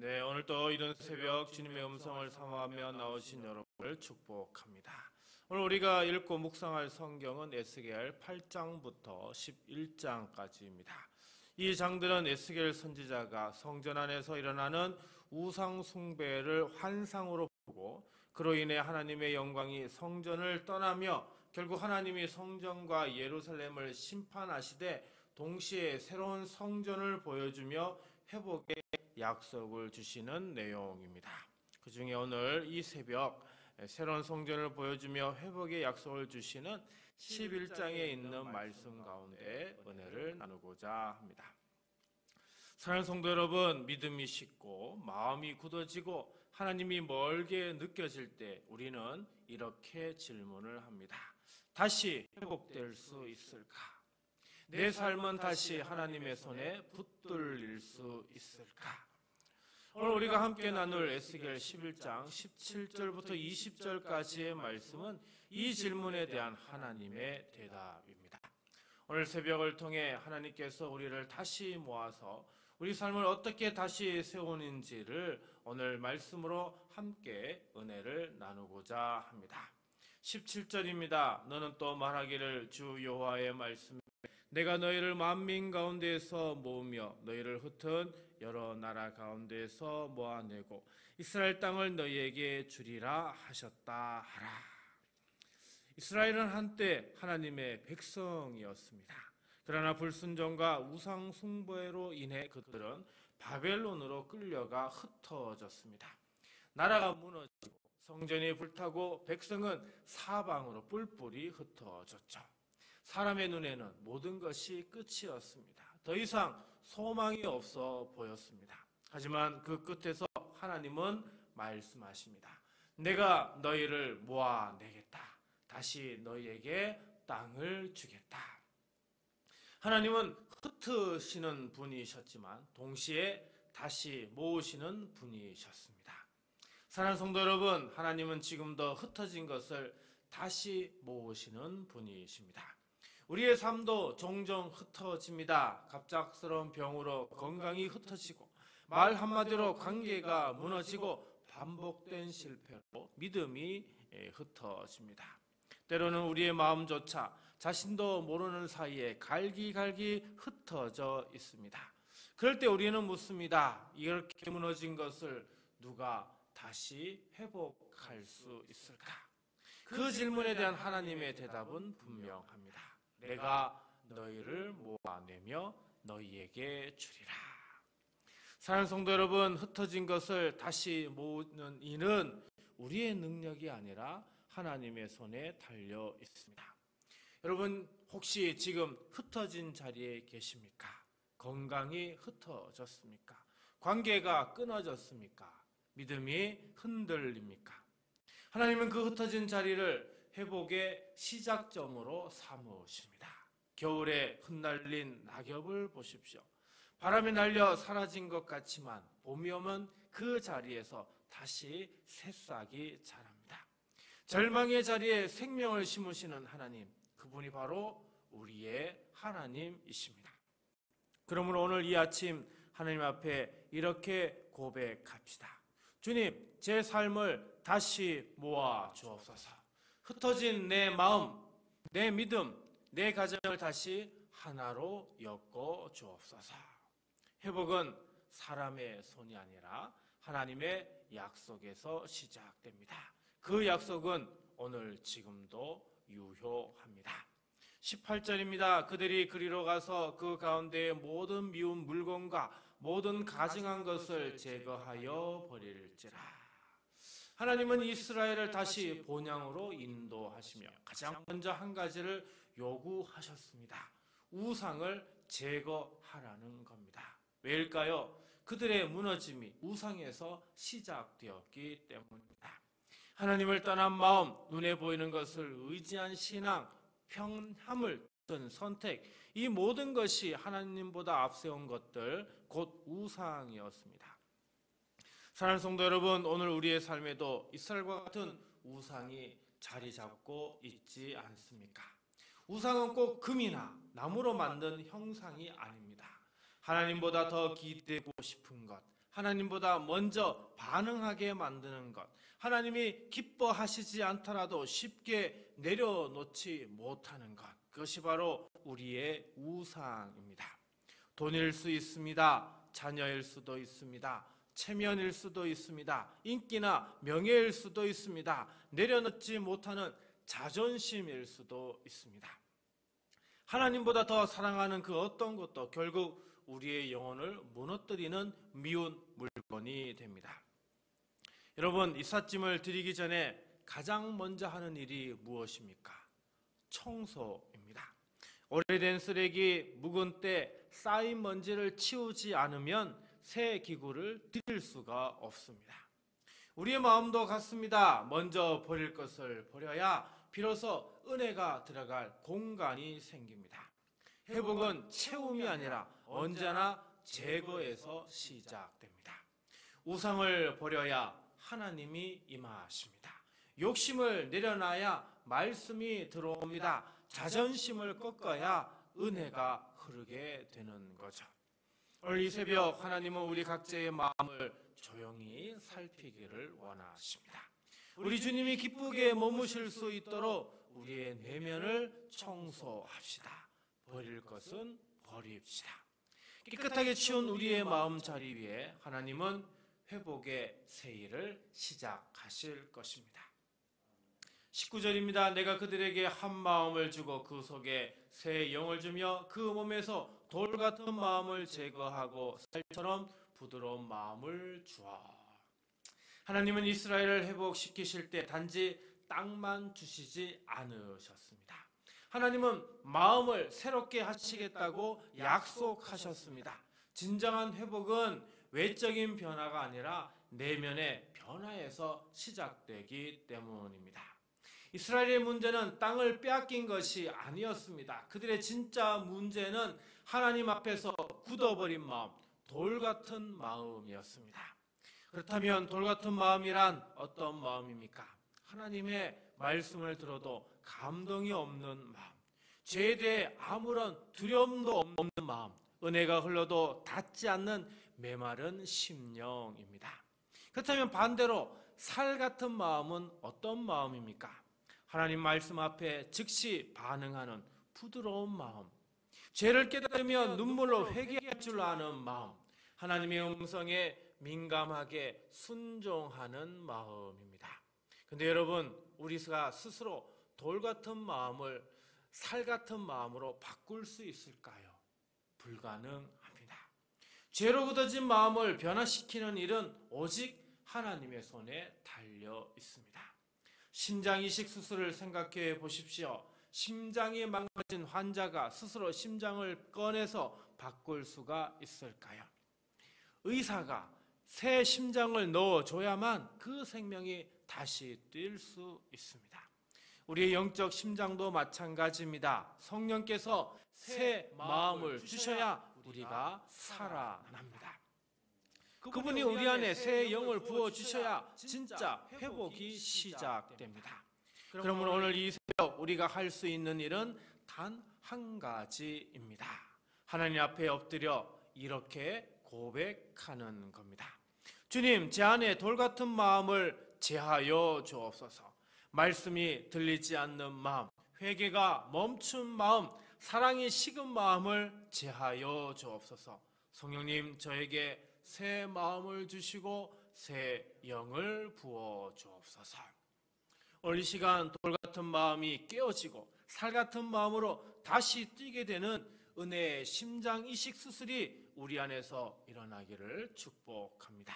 네, 오늘 또 이른 새벽 주님의 음성을 사모하며 나오신 여러분을 축복합니다. 오늘 우리가 읽고 묵상할 성경은 에스겔 8장부터 11장까지입니다. 이 장들은 에스겔 선지자가 성전 안에서 일어나는 우상 숭배를 환상으로 보고 그로 인해 하나님의 영광이 성전을 떠나며 결국 하나님이 성전과 예루살렘을 심판하시되 동시에 새로운 성전을 보여주며 회복의 약속을 주시는 내용입니다. 그 중에 오늘 이 새벽 새로운 성전을 보여주며 회복의 약속을 주시는 11장에 있는 말씀 가운데 은혜를 나누고자 합니다. 사랑하는 성도 여러분, 믿음이 식고 마음이 굳어지고 하나님이 멀게 느껴질 때 우리는 이렇게 질문을 합니다. 다시 회복될 수 있을까? 내 삶은 다시 하나님의 손에 붙들릴 수 있을까? 오늘 우리가 함께 나눌 에스겔 11장 17절부터 20절까지의 말씀은 이 질문에 대한 하나님의 대답입니다. 오늘 새벽을 통해 하나님께서 우리를 다시 모아서 우리 삶을 어떻게 다시 세우는지를 오늘 말씀으로 함께 은혜를 나누고자 합니다. 17절입니다. 너는 또 말하기를 주 여호와의 말씀 내가 너희를 만민 가운데에서 모으며 너희를 흩은 여러 나라 가운데에서 모아내고 이스라엘 땅을 너희에게 주리라 하셨다 하라. 이스라엘은 한때 하나님의 백성이었습니다. 그러나 불순종과 우상 숭배로 인해 그들은 바벨론으로 끌려가 흩어졌습니다. 나라가 무너지고 성전이 불타고 백성은 사방으로 뿔뿔이 흩어졌죠. 사람의 눈에는 모든 것이 끝이었습니다. 더 이상 소망이 없어 보였습니다. 하지만 그 끝에서 하나님은 말씀하십니다. 내가 너희를 모아내겠다. 다시 너희에게 땅을 주겠다. 하나님은 흩으시는 분이셨지만 동시에 다시 모으시는 분이셨습니다. 사랑하는 성도 여러분, 하나님은 지금도 흩어진 것을 다시 모으시는 분이십니다. 우리의 삶도 종종 흩어집니다. 갑작스러운 병으로 건강이 흩어지고 말 한마디로 관계가 무너지고 반복된 실패로 믿음이 흩어집니다. 때로는 우리의 마음조차 자신도 모르는 사이에 갈기갈기 흩어져 있습니다. 그럴 때 우리는 묻습니다. 이렇게 무너진 것을 누가 다시 회복할 수 있을까? 그 질문에 대한 하나님의 대답은 분명합니다. 내가 너희를 모아내며 너희에게 주리라. 사랑하는 성도 여러분, 흩어진 것을 다시 모으는 이는 우리의 능력이 아니라 하나님의 손에 달려 있습니다. 여러분, 혹시 지금 흩어진 자리에 계십니까? 건강이 흩어졌습니까? 관계가 끊어졌습니까? 믿음이 흔들립니까? 하나님은 그 흩어진 자리를 회복의 시작점으로 삼으십니다. 겨울에 흩날린 낙엽을 보십시오. 바람이 날려 사라진 것 같지만 봄이 오면 그 자리에서 다시 새싹이 자랍니다. 절망의 자리에 생명을 심으시는 하나님, 그분이 바로 우리의 하나님이십니다. 그러므로 오늘 이 아침 하나님 앞에 이렇게 고백합시다. 주님, 제 삶을 다시 모아 주옵소서. 흩어진 내 마음, 내 믿음, 내 가정을 다시 하나로 엮어 주옵소서. 회복은 사람의 손이 아니라 하나님의 약속에서 시작됩니다. 그 약속은 오늘 지금도 유효합니다. 18절입니다. 그들이 그리로 가서 그 가운데의 모든 미운 물건과 모든 가증한 것을 제거하여 버릴지라. 하나님은 이스라엘을 다시 본향으로 인도하시며 가장 먼저 한 가지를 요구하셨습니다. 우상을 제거하라는 겁니다. 왜일까요? 그들의 무너짐이 우상에서 시작되었기 때문입니다. 하나님을 떠난 마음, 눈에 보이는 것을 의지한 신앙, 평함을 둔 선택, 이 모든 것이 하나님보다 앞세운 것들, 곧 우상이었습니다. 사랑하는 성도 여러분, 오늘 우리의 삶에도 이스라엘과 같은 우상이 자리 잡고 있지 않습니까? 우상은 꼭 금이나 나무로 만든 형상이 아닙니다. 하나님보다 더 기대고 싶은 것, 하나님보다 먼저 반응하게 만드는 것, 하나님이 기뻐하시지 않더라도 쉽게 내려놓지 못하는 것, 그것이 바로 우리의 우상입니다. 돈일 수 있습니다. 자녀일 수도 있습니다. 체면일 수도 있습니다. 인기나 명예일 수도 있습니다. 내려놓지 못하는 자존심일 수도 있습니다. 하나님보다 더 사랑하는 그 어떤 것도 결국 우리의 영혼을 무너뜨리는 미운 물건이 됩니다. 여러분, 이삿짐을 드리기 전에 가장 먼저 하는 일이 무엇입니까? 청소입니다. 오래된 쓰레기, 묵은 때 쌓인 먼지를 치우지 않으면 새 기구를 드릴 수가 없습니다. 우리의 마음도 같습니다. 먼저 버릴 것을 버려야 비로소 은혜가 들어갈 공간이 생깁니다. 회복은 채움이 아니라 언제나 제거에서 시작됩니다. 우상을 버려야 하나님이 임하십니다. 욕심을 내려놔야 말씀이 들어옵니다. 자존심을 꺾어야 은혜가 흐르게 되는 거죠. 오늘 이 새벽 하나님은 우리 각자의 마음을 조용히 살피기를 원하십니다. 우리 주님이 기쁘게 머무실 수 있도록 우리의 내면을 청소합시다. 버릴 것은 버립시다. 깨끗하게 치운 우리의 마음자리 위에 하나님은 회복의 새 일을 시작하실 것입니다. 19절입니다. 내가 그들에게 한 마음을 주고 그 속에 새 영을 주며 그 몸에서 돌 같은 마음을 제거하고 쌀처럼 부드러운 마음을 주어. 하나님은 이스라엘을 회복시키실 때 단지 땅만 주시지 않으셨습니다. 하나님은 마음을 새롭게 하시겠다고 약속하셨습니다. 진정한 회복은 외적인 변화가 아니라 내면의 변화에서 시작되기 때문입니다. 이스라엘의 문제는 땅을 빼앗긴 것이 아니었습니다. 그들의 진짜 문제는 하나님 앞에서 굳어버린 마음, 돌 같은 마음이었습니다. 그렇다면 돌 같은 마음이란 어떤 마음입니까? 하나님의 말씀을 들어도 감동이 없는 마음, 죄에 대해 아무런 두려움도 없는 마음, 은혜가 흘러도 닿지 않는 메마른 심령입니다. 그렇다면 반대로 살 같은 마음은 어떤 마음입니까? 하나님 말씀 앞에 즉시 반응하는 부드러운 마음, 죄를 깨달으면 눈물로 회개할 줄 아는 마음, 하나님의 음성에 민감하게 순종하는 마음입니다. 근데 여러분, 우리가 스스로 돌 같은 마음을 살 같은 마음으로 바꿀 수 있을까요? 불가능합니다. 죄로 굳어진 마음을 변화시키는 일은 오직 하나님의 손에 달려 있습니다. 심장 이식 수술을 생각해 보십시오. 심장이 망가진 환자가 스스로 심장을 꺼내서 바꿀 수가 있을까요? 의사가 새 심장을 넣어줘야만 그 생명이 다시 뛸 수 있습니다. 우리의 영적 심장도 마찬가지입니다. 성령께서 새 마음을 주셔야 우리가 살아납니다. 그분이 우리 안에 새 영을 부어주셔야 진짜 회복이 시작됩니다. 그러므로 오늘 이 새벽 우리가 할 수 있는 일은 단 한 가지입니다. 하나님 앞에 엎드려 이렇게 고백하는 겁니다. 주님, 제 안에 돌 같은 마음을 제하여 주옵소서. 말씀이 들리지 않는 마음, 회개가 멈춘 마음, 사랑이 식은 마음을 제하여 주옵소서. 성령님, 저에게 새 마음을 주시고 새 영을 부어 주옵소서. 오늘 이 시간 돌 같은 마음이 깨어지고 살 같은 마음으로 다시 뛰게 되는 은혜의 심장 이식 수술이 우리 안에서 일어나기를 축복합니다.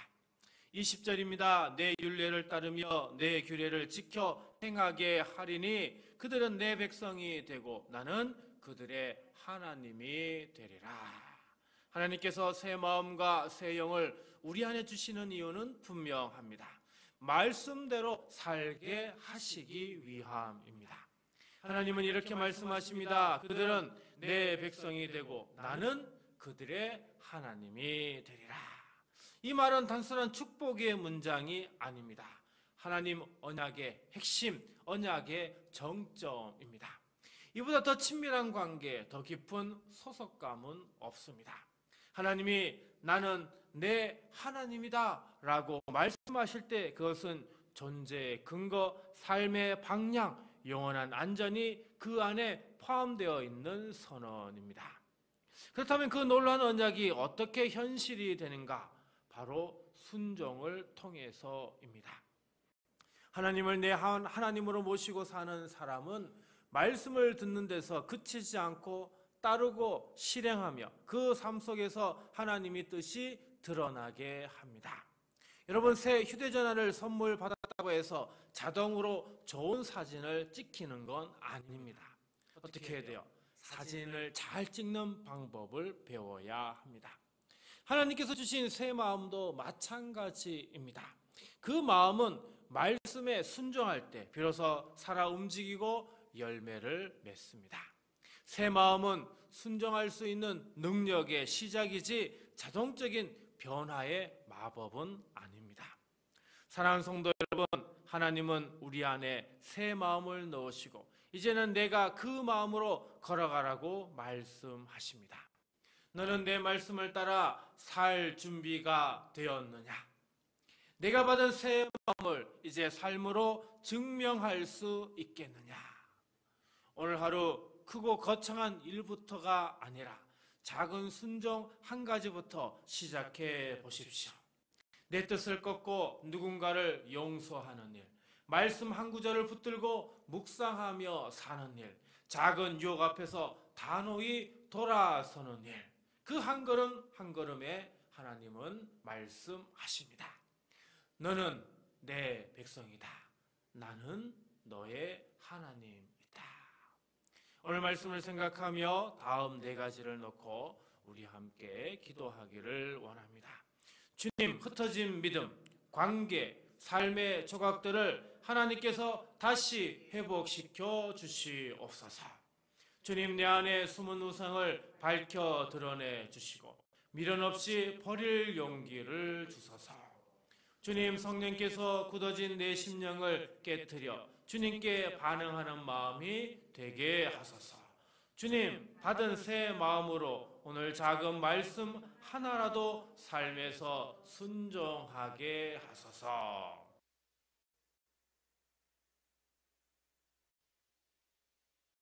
20절입니다. 내 율례를 따르며 내 규례를 지켜 행하게 하리니 그들은 내 백성이 되고 나는 그들의 하나님이 되리라. 하나님께서 새 마음과 새 영을 우리 안에 주시는 이유는 분명합니다. 말씀대로 살게 하시기 위함입니다. 하나님은 이렇게 말씀하십니다. 그들은 내 백성이 되고 나는 그들의 하나님이 되리라. 이 말은 단순한 축복의 문장이 아닙니다. 하나님 언약의 핵심, 언약의 정점입니다. 이보다 더 친밀한 관계, 더 깊은 소속감은 없습니다. 하나님이 나는 내 하나님이다 라고 말씀하실 때 그것은 존재의 근거, 삶의 방향, 영원한 안전이 그 안에 포함되어 있는 선언입니다. 그렇다면 그 놀라운 언약이 어떻게 현실이 되는가? 바로 순종을 통해서입니다. 하나님을 내 하나님으로 모시고 사는 사람은 말씀을 듣는 데서 그치지 않고 따르고 실행하며 그 삶 속에서 하나님의 뜻이 드러나게 합니다. 여러분, 새 휴대전화를 선물 받았다고 해서 자동으로 좋은 사진을 찍히는 건 아닙니다. 어떻게 해야 돼요? 사진을 잘 찍는 방법을 배워야 합니다. 하나님께서 주신 새 마음도 마찬가지입니다. 그 마음은 말씀에 순종할 때 비로소 살아 움직이고 열매를 맺습니다. 새 마음은 순종할 수 있는 능력의 시작이지 자동적인 변화의 마법은 아닙니다. 사랑하는 성도 여러분, 하나님은 우리 안에 새 마음을 넣으시고 이제는 내가 그 마음으로 걸어가라고 말씀하십니다. 너는 내 말씀을 따라 살 준비가 되었느냐? 내가 받은 새 마음을 이제 삶으로 증명할 수 있겠느냐? 오늘 하루 크고 거창한 일부터가 아니라 작은 순종 한 가지부터 시작해 보십시오. 내 뜻을 꺾고 누군가를 용서하는 일, 말씀 한 구절을 붙들고 묵상하며 사는 일, 작은 유혹 앞에서 단호히 돌아서는 일, 그 한 걸음 한 걸음에 하나님은 말씀하십니다. 너는 내 백성이다. 나는 너의 하나님이다. 오늘 말씀을 생각하며 다음 네 가지를 놓고 우리 함께 기도하기를 원합니다. 주님, 흩어진 믿음, 관계, 삶의 조각들을 하나님께서 다시 회복시켜 주시옵소서. 주님, 내 안에 숨은 우상을 밝혀 드러내 주시고 미련 없이 버릴 용기를 주소서. 주님, 성령께서 굳어진 내 심령을 깨트려 주님께 반응하는 마음이 되게 하소서. 주님, 받은 새 마음으로 오늘 작은 말씀 하나라도 삶에서 순종하게 하소서.